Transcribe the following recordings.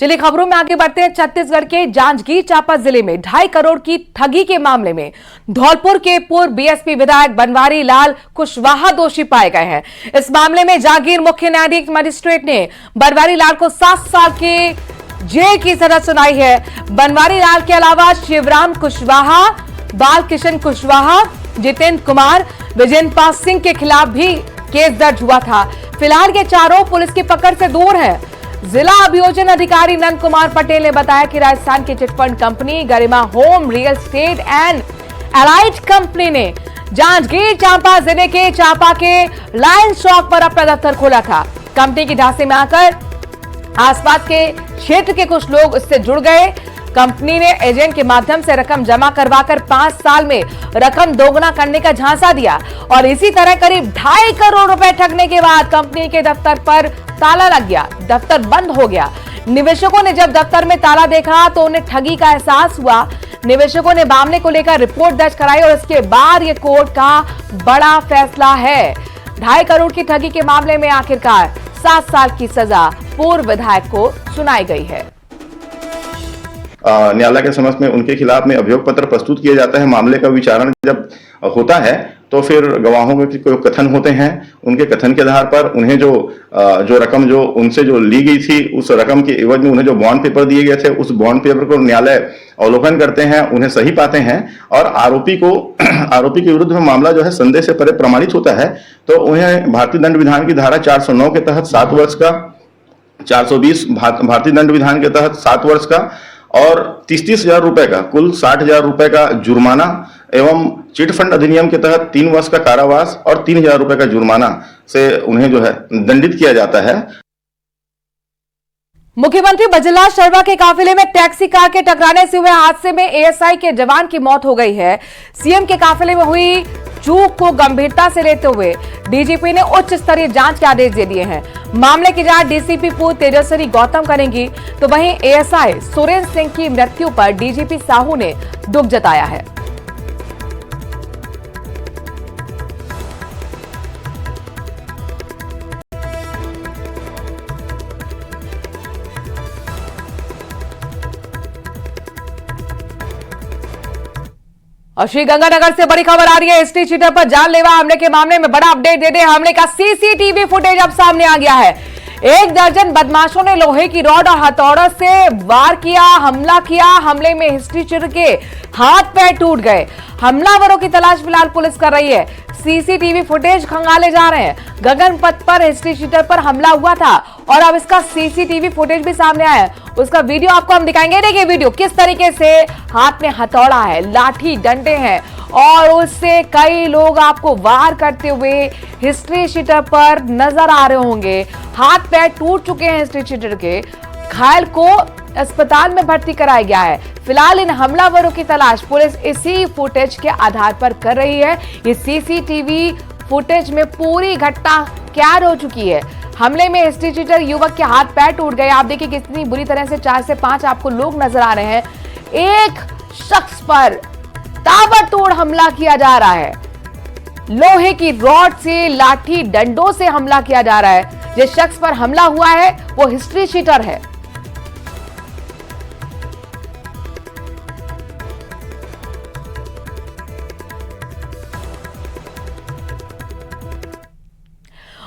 चलिए खबरों में आगे बढ़ते हैं। छत्तीसगढ़ के जांजगीर चांपा जिले में 2.5 करोड़ की ठगी के मामले में धौलपुर के पूर्व बीएसपी विधायक बनवारी लाल कुशवाहा दोषी पाए गए हैं। इस मामले में जागीर मुख्य न्यायाधीश मजिस्ट्रेट ने बनवारी लाल को 7 साल के जेल की सजा सुनाई है। बनवारी लाल के अलावा शिवराम कुशवाहा, बाल किशन कुशवाहा, जितेंद्र कुमार, विजेंद्र सिंह के खिलाफ भी केस दर्ज हुआ था। फिलहाल ये चारों पुलिस की पकड़ से दूर हैं। जिला अभियोजन अधिकारी नंद कुमार पटेल ने बताया कि राजस्थान की chit fund company Garima home real estate and allied company ने जांजगीर चांपा जिले के चांपा के लायन चौक पर अपना दफ्तर खोला था। कंपनी की ढांचे में आकर आसपास के क्षेत्र के कुछ लोग इससे जुड़ गए। कंपनी ने एजेंट के माध्यम से रकम जमा करवाकर 5 साल में रकम दोगुना करने का झांसा दिया और इसी तरह करीब 2.5 करोड़ रुपए ठगने के बाद कंपनी के दफ्तर पर ताला लग गया, दफ्तर बंद हो गया। निवेशकों ने जब दफ्तर में ताला देखा तो उन्हें ठगी का एहसास हुआ। निवेशकों ने मामले को लेकर रिपोर्ट दर्ज कराई और इसके बाद ये कोर्ट का बड़ा फैसला है। 2.5 करोड़ की ठगी के मामले में आखिरकार 7 साल की सजा पूर्व विधायक को सुनाई गई है। न्यायालय के समक्ष में उनके खिलाफ में अभियोग पत्र प्रस्तुत किया जाता है। मामले का विचारण जब होता है तो फिर गवाहों के कोई कथन होते हैं, उनके कथन के आधार पर उन्हें जो रकम जो उनसे जो ली गई थी, उस रकम के एवज में उन्हें जो बॉन्ड पेपर दिए गए थे, उस बॉन्ड पेपर को न्यायालय अवलोकन करते हैं, उन्हें सही पाते हैं और आरोपी के विरुद्ध में मामला जो है संदेह से परे प्रमाणित होता है तो उन्हें भारतीय दंड विधान की धारा 409 के तहत 7 वर्ष का, 420 भारतीय दंड विधान के तहत 7 वर्ष का और 30 हजार रुपए का, कुल 60 हजार रुपए का जुर्माना एवं चिट फंड अधिनियम के तहत 3 वर्ष का कारावास और 3 हजार रुपए का जुर्माना से उन्हें जो है दंडित किया जाता है। मुख्यमंत्री भजनलाल शर्मा के काफिले में टैक्सी कार के टकराने से हुए हादसे में एएसआई के जवान की मौत हो गई है। सीएम के काफिले में हुई चूक को गंभीरता से लेते हुए डीजीपी ने उच्च स्तरीय जांच के आदेश दे दिए हैं। मामले की जांच डीसीपी पूर्व तेजस्विनी गौतम करेंगी तो वहीं एएसआई सुरेंद्र सिंह की मृत्यु पर डीजीपी साहू ने दुख जताया है। और श्रीगंगानगर से बड़ी खबर आ रही है। एसटी चीटर पर जानलेवा हमले के मामले में बड़ा अपडेट दे दे। हमले का सीसीटीवी फुटेज अब सामने आ गया है। 1 दर्जन बदमाशों ने लोहे की रॉड और हथौड़ों से वार किया, हमला किया। हमले में हिस्ट्री चीटर के हाथ पैर टूट गए। हमलावरों की तलाश फिलहाल पुलिस कर रही है। सीसीटीवी फुटेज खंगाले जा रहे हैं। गगन पथ पर हिस्ट्री चीटर पर हमला हुआ था और अब इसका सीसीटीवी फुटेज भी सामने आया है। उसका वीडियो आपको हम दिखाएंगे। देखिए वीडियो किस तरीके से हाथ में हथौड़ा है, लाठी डंडे हैं और उससे कई लोग आपको वार करते हुए हिस्ट्री चीटर पर नजर आ रहे होंगे। हाथ पैर टूट चुके हैं हिस्ट्री चीटर के। घायल को अस्पताल में भर्ती कराया गया है। फिलहाल इन हमलावरों की तलाश पुलिस इसी फुटेज के आधार पर कर रही है। ये सीसीटीवी फुटेज में पूरी घटना कैद हो चुकी है। हमले में हिस्ट्री चीटर युवक के हाथ पैर टूट गए। आप देखिए कितनी बुरी तरह से 4 से 5 आपको लोग नजर आ रहे हैं। एक शख्स पर ताबड़तोड़ हमला किया जा रहा है। लोहे की रॉड से, लाठी डंडों से हमला किया जा रहा है। जिस शख्स पर हमला हुआ है वो हिस्ट्री चीटर है।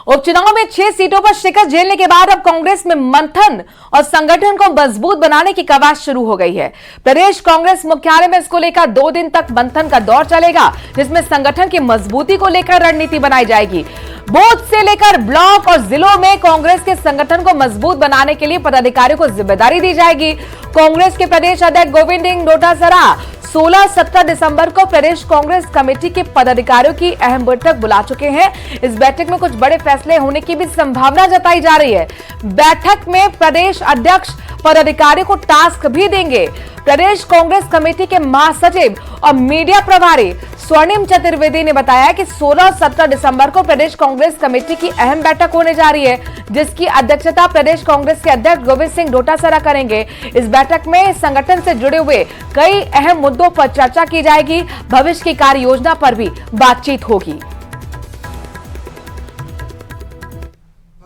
उपचुनाव में 6 सीटों पर शिकस्त झेलने के बाद अब कांग्रेस में मंथन और संगठन को मजबूत बनाने की कवायद शुरू हो गई है। प्रदेश कांग्रेस मुख्यालय में इसको लेकर 2 दिन तक मंथन का दौर चलेगा, जिसमें संगठन की मजबूती को लेकर रणनीति बनाई जाएगी। बूथ से लेकर ब्लॉक और जिलों में कांग्रेस के संगठन को मजबूत बनाने के लिए पदाधिकारियों को जिम्मेदारी दी जाएगी। कांग्रेस के प्रदेश अध्यक्ष गोविंद सिंह डोटासरा 16-17 दिसंबर को प्रदेश कांग्रेस कमेटी के पदाधिकारियों की अहम बैठक बुला चुके हैं। इस बैठक में कुछ बड़े फैसले होने की भी संभावना जताई जा रही है। बैठक में प्रदेश अध्यक्ष पदाधिकारियों को टास्क भी देंगे। प्रदेश कांग्रेस कमेटी के महासचिव और मीडिया प्रभारी स्वर्णिम चतुर्वेदी ने बताया कि 16-17 दिसंबर को प्रदेश कांग्रेस कमेटी की अहम बैठक होने जा रही है, जिसकी अध्यक्षता प्रदेश कांग्रेस के अध्यक्ष गोविंद सिंह डोटासरा करेंगे। इस बैठक में संगठन से जुड़े हुए कई अहम मुद्दों पर चर्चा की जाएगी। भविष्य की कार्य योजना पर भी बातचीत होगी।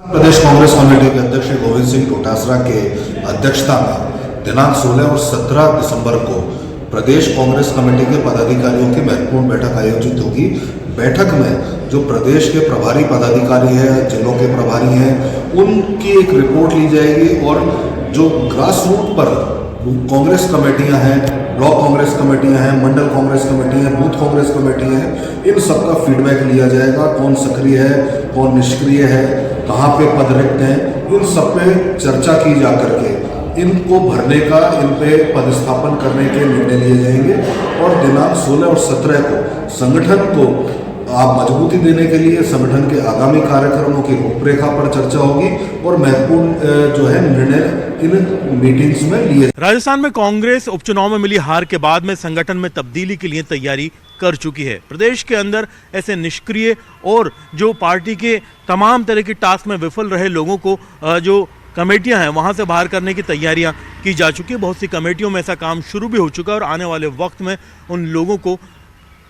प्रदेश कांग्रेस कमेटी के अध्यक्ष गोविंद सिंह डोटासरा के अध्यक्षता में दिनांक 16 और 17 दिसंबर को प्रदेश कांग्रेस कमेटी के पदाधिकारियों की महत्वपूर्ण बैठक आयोजित होगी। बैठक में जो प्रदेश के प्रभारी पदाधिकारी हैं, जिलों के प्रभारी हैं, उनकी एक रिपोर्ट ली जाएगी और जो ग्रास रूट पर कांग्रेस कमेटियां हैं, ब्लॉक कांग्रेस कमेटियां हैं, मंडल कांग्रेस कमेटी हैं, बूथ कांग्रेस कमेटी हैं, इन सबका फीडबैक लिया जाएगा। कौन सक्रिय है, कौन निष्क्रिय है, कहाँ पे पद रिक्त हैं, इन सब पे चर्चा की जा करके इनको भरने का, इन पे पदस्थापन करने के निर्णय लिए जाएंगे और दिनांक 16 और 17 को संगठन को आप मजबूती देने के लिए संगठन के आगामी कार्यक्रमों की रूपरेखा पर चर्चा होगी और महत्वपूर्ण जो है निर्णय इन मीटिंग्स में लिए। राजस्थान में कांग्रेस उपचुनाव में मिली हार के बाद में संगठन में तब्दीली के लिए तैयारी कर चुकी है। प्रदेश के अंदर ऐसे निष्क्रिय और जो पार्टी के तमाम तरह के टास्क में विफल रहे लोगों को जो कमेटियां हैं वहां से बाहर करने की तैयारियां की जा चुकी है। बहुत सी कमेटियों में ऐसा काम शुरू भी हो चुका है और आने वाले वक्त में उन लोगों को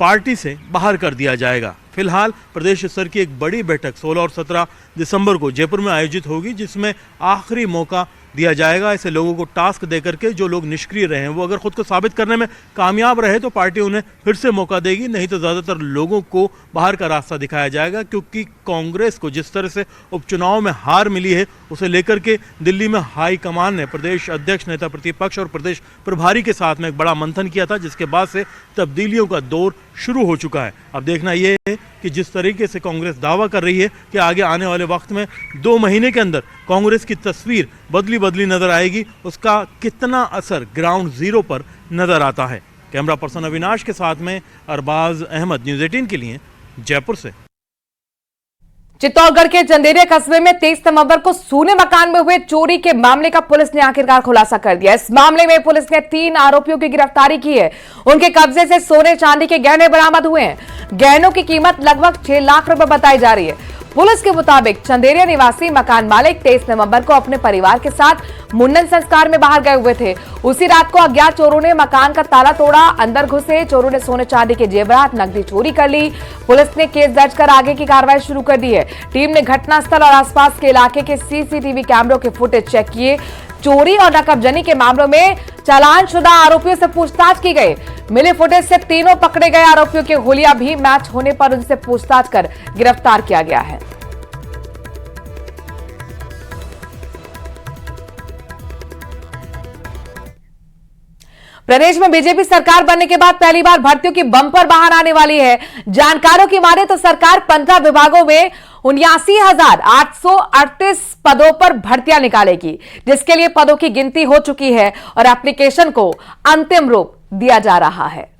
पार्टी से बाहर कर दिया जाएगा। फिलहाल प्रदेश स्तर की एक बड़ी बैठक 16 और 17 दिसंबर को जयपुर में आयोजित होगी, जिसमें आखिरी मौका दिया जाएगा ऐसे लोगों को टास्क देकर के जो लोग निष्क्रिय रहे हैं वो अगर खुद को साबित करने में कामयाब रहे तो पार्टी उन्हें फिर से मौका देगी, नहीं तो ज़्यादातर लोगों को बाहर का रास्ता दिखाया जाएगा। क्योंकि कांग्रेस को जिस तरह से उपचुनाव में हार मिली है उसे लेकर के दिल्ली में हाई कमान ने प्रदेश अध्यक्ष, नेता प्रतिपक्ष और प्रदेश प्रभारी के साथ में एक बड़ा मंथन किया था, जिसके बाद से तब्दीलियों का दौर शुरू हो चुका है। अब देखना यह है कि जिस तरीके से कांग्रेस दावा कर रही है कि आगे आने वाले वक्त में 2 महीने के अंदर कांग्रेस की तस्वीर बदली नजर आएगी, उसका कितना असर ग्राउंड जीरो पर नजर आता है। कैमरा पर्सन अविनाश के साथ में अरबाज अहमद, न्यूज़ 18 के लिए जयपुर से। चित्तौड़गढ़ के चंदेरिया कस्बे में 23 नवंबर को सोने मकान में हुए चोरी के मामले का पुलिस ने आखिरकार खुलासा कर दिया। इस मामले में पुलिस ने 3 आरोपियों की गिरफ्तारी की है। उनके कब्जे से सोने चांदी के गहने बरामद हुए हैं। गहनों की कीमत लगभग 6 लाख रुपए बताई जा रही है। पुलिस के मुताबिक चंदेरिया निवासी मकान मालिक 23 नवंबर को अपने परिवार के साथ मुंडन संस्कार में बाहर गए हुए थे। उसी रात को अज्ञात चोरों ने मकान का ताला तोड़ा, अंदर घुसे। चोरों ने सोने चांदी के जेवरात, नकदी चोरी कर ली। पुलिस ने केस दर्ज कर आगे की कार्रवाई शुरू कर दी है। टीम ने घटनास्थल और आसपास के इलाके के सीसीटीवी कैमरों के फुटेज चेक किए। चोरी और नकबजनी के मामलों में चालानशुदा आरोपियों से पूछताछ की गई। मिले फुटेज से तीनों पकड़े गए आरोपियों के हुलिया भी मैच होने पर उनसे पूछताछ कर गिरफ्तार किया गया है। प्रदेश में बीजेपी सरकार बनने के बाद पहली बार भर्तियों की बम्पर बाहर आने वाली है। जानकारों की माने तो सरकार 15 विभागों में 79,838 पदों पर भर्तियां निकालेगी, जिसके लिए पदों की गिनती हो चुकी है और एप्लीकेशन को अंतिम रूप दिया जा रहा है।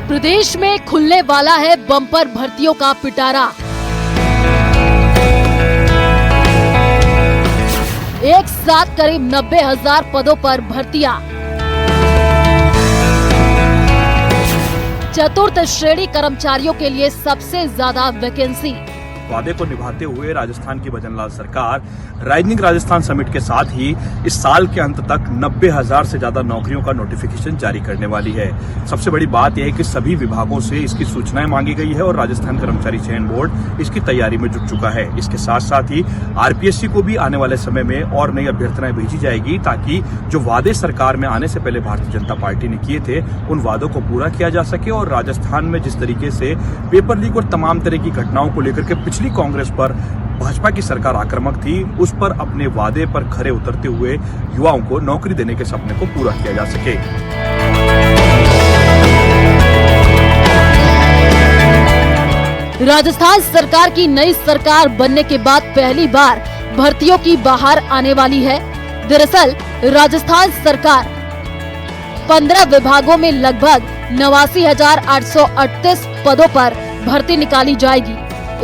प्रदेश में खुलने वाला है बम्पर भर्तियों का पिटारा। एक साथ करीब 90,000 पदों पर भर्तियां। चतुर्थ श्रेणी कर्मचारियों के लिए सबसे ज्यादा वैकेंसी। वादे को निभाते हुए राजस्थान की भजनलाल सरकार राइजिंग राजस्थान समिट के साथ ही इस साल के अंत तक 90,000 से ज्यादा नौकरियों का नोटिफिकेशन जारी करने वाली है। सबसे बड़ी बात यह है कि सभी विभागों से इसकी सूचनाएं मांगी गई है और राजस्थान कर्मचारी चयन बोर्ड इसकी तैयारी में जुट चुका है। इसके साथ साथ ही आरपीएससी को भी आने वाले समय में और नई अभ्यर्थनाएं भेजी जाएगी, ताकि जो वादे सरकार में आने से पहले भारतीय जनता पार्टी ने किए थे उन वादों को पूरा किया जा सके और राजस्थान में जिस तरीके से पेपर लीक और तमाम तरह की घटनाओं को लेकर के पिछली कांग्रेस पर भाजपा की सरकार आक्रामक थी, उस पर अपने वादे पर खरे उतरते हुए युवाओं को नौकरी देने के सपने को पूरा किया जा सके। राजस्थान सरकार की नई सरकार बनने के बाद पहली बार भर्तियों की बाहर आने वाली है। दरअसल राजस्थान सरकार 15 विभागों में लगभग 89,838 पदों पर भर्ती निकाली जाएगी।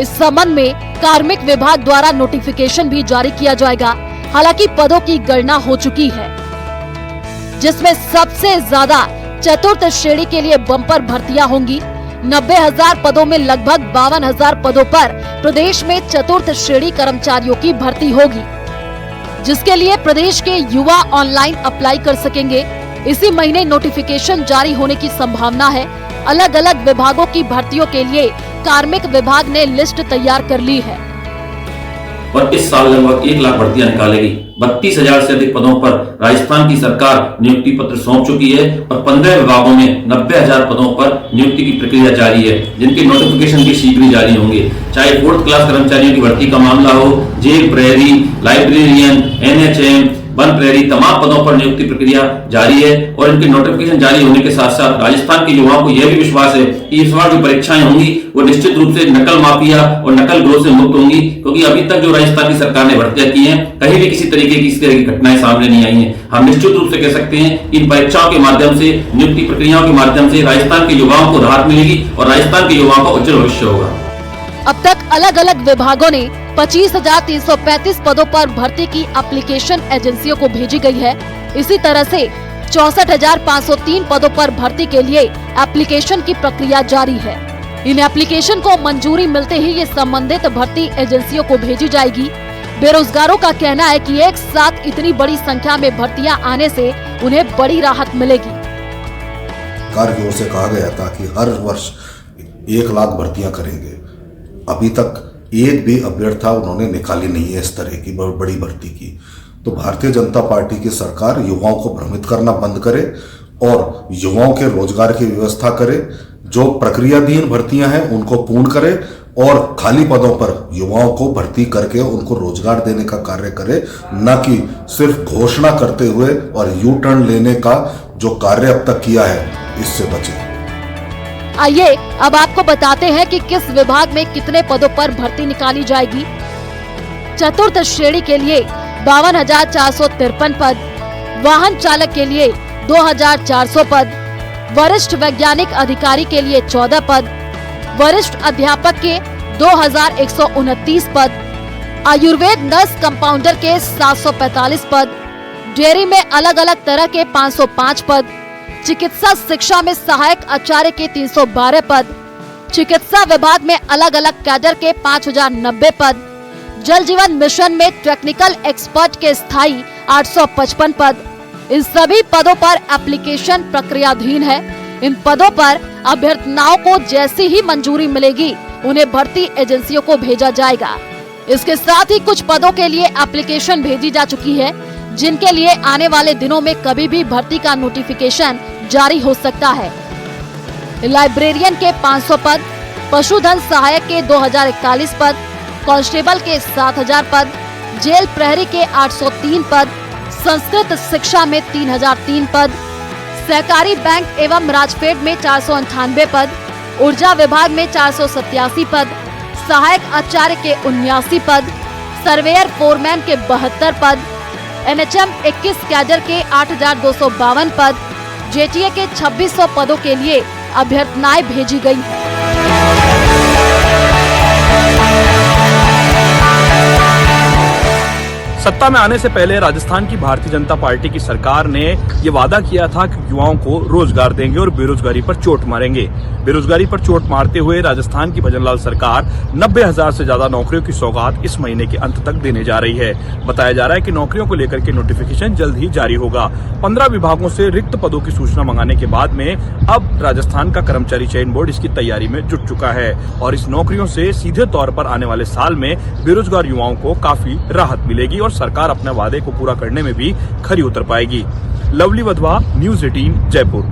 इस संबंध में कार्मिक विभाग द्वारा नोटिफिकेशन भी जारी किया जाएगा। हालांकि पदों की गणना हो चुकी है, जिसमें सबसे ज्यादा चतुर्थ श्रेणी के लिए बम्पर भर्तियां होंगी। 90,000 पदों में लगभग 52,000 पदों पर प्रदेश में चतुर्थ श्रेणी कर्मचारियों की भर्ती होगी। जिसके लिए प्रदेश के युवा ऑनलाइन अप्लाई कर सकेंगे। इसी महीने नोटिफिकेशन जारी होने की संभावना है। अलग अलग विभागों की भर्तियों के लिए कार्मिक विभाग ने लिस्ट तैयार कर ली है और इस साल लगभग 1 लाख भर्तियां निकालेगी। 32,000 से अधिक पदों पर राजस्थान की सरकार नियुक्ति पत्र सौंप चुकी है और 15 विभागों में 90,000 पदों पर नियुक्ति की प्रक्रिया जारी है, जिनके नोटिफिकेशन भी शीघ्र ही जारी होंगे। चाहे 4th क्लास कर्मचारियों की भर्ती का मामला हो, जेल प्रहरी, लाइब्रेरियन, NHM, वन प्रहरी, तमाम पदों पर नियुक्ति प्रक्रिया जारी है और इनके नोटिफिकेशन जारी होने के साथ साथ राजस्थान के युवाओं को यह भी विश्वास है कि इस बार जो परीक्षाएं होंगी वो निश्चित रूप से नकल माफिया और नकल ग्रोह से मुक्त होंगी, क्योंकि अभी तक जो राजस्थान की सरकार ने भर्तियां की हैं कहीं भी किसी तरीके की इस तरह की घटनाएं सामने नहीं आई हैं। हम निश्चित रूप से कह सकते हैं कि इन परीक्षाओं के माध्यम से, नियुक्ति प्रक्रियाओं के माध्यम से राजस्थान के युवाओं को राहत मिलेगी और राजस्थान के युवाओं का उज्जवल भविष्य होगा। अब तक अलग अलग विभागों ने 25,335 पदों पर भर्ती की एप्लीकेशन एजेंसियों को भेजी गई है। इसी तरह से 64,503 पदों पर भर्ती के लिए एप्लीकेशन की प्रक्रिया जारी है। इन एप्लीकेशन को मंजूरी मिलते ही ये संबंधित भर्ती एजेंसियों को भेजी जाएगी। बेरोजगारों का कहना है कि एक साथ इतनी बड़ी संख्या में भर्तियां आने से उन्हें बड़ी राहत मिलेगी। सरकार की ओर से कहा गया था कि हर वर्ष 1 लाख भर्तियां करेंगे। अभी तक एक भी अभ्यर्थी उन्होंने निकाली नहीं है इस तरह की बड़ी भर्ती की। तो भारतीय जनता पार्टी की सरकार युवाओं को भ्रमित करना बंद करे और युवाओं के रोजगार की व्यवस्था करे। जो प्रक्रियाधीन भर्तियां हैं उनको पूर्ण करे और खाली पदों पर युवाओं को भर्ती करके उनको रोजगार देने का कार्य करे, न कि सिर्फ घोषणा करते हुए और यू टर्न लेने का जो कार्य अब तक किया है इससे बचे। आइए अब आपको बताते हैं कि किस विभाग में कितने पदों पर भर्ती निकाली जाएगी। चतुर्थ श्रेणी के लिए 52,453 पद, वाहन चालक के लिए 2,400 पद, वरिष्ठ वैज्ञानिक अधिकारी के लिए 14 पद, वरिष्ठ अध्यापक के 2,129 पद, आयुर्वेद नर्स कंपाउंडर के 745 पद, डेयरी में अलग अलग तरह के 505 पद, चिकित्सा शिक्षा में सहायक आचार्य के 312 पद, चिकित्सा विभाग में अलग अलग कैडर के 5,090 पद, जल जीवन मिशन में टेक्निकल एक्सपर्ट के स्थायी 855 पद। इन सभी पदों पर एप्लीकेशन प्रक्रियाधीन है। इन पदों पर अभ्यर्थियों को जैसी ही मंजूरी मिलेगी उन्हें भर्ती एजेंसियों को भेजा जाएगा। इसके साथ ही कुछ पदों के लिए एप्लीकेशन भेजी जा चुकी है, जिनके लिए आने वाले दिनों में कभी भी भर्ती का नोटिफिकेशन जारी हो सकता है। लाइब्रेरियन के 500 पद, पशुधन सहायक के 2,041 पद, कांस्टेबल के 7,000 पद, जेल प्रहरी के 803 पद, संस्कृत शिक्षा में 3,003 पद, सहकारी बैंक एवं राजफेड में 498 पद, ऊर्जा विभाग में 487 पद, सहायक आचार्य के 79 पद, सर्वेयर फोरमैन के 72 पद, NHM 21 कैडर के 8,252 पद, JTA के 2,600 पदों के लिए अभ्यर्थियां भेजी गई हैं। सत्ता में आने से पहले राजस्थान की भारतीय जनता पार्टी की सरकार ने ये वादा किया था कि युवाओं को रोजगार देंगे और बेरोजगारी पर चोट मारेंगे। बेरोजगारी पर चोट मारते हुए राजस्थान की भजनलाल सरकार 90,000 से ज्यादा नौकरियों की सौगात इस महीने के अंत तक देने जा रही है। बताया जा रहा है कि नौकरियों को लेकर के नोटिफिकेशन जल्द ही जारी होगा। 15 विभागों से रिक्त पदों की सूचना मंगाने के बाद में अब राजस्थान का कर्मचारी चयन बोर्ड इसकी तैयारी में जुट चुका है और इस नौकरियों से सीधे तौर पर आने वाले साल में बेरोजगार युवाओं को काफी राहत मिलेगी और सरकार अपने वादे को पूरा करने में भी खरी उतर पाएगी। Lovely Wadhwa, news 18 Jaipur.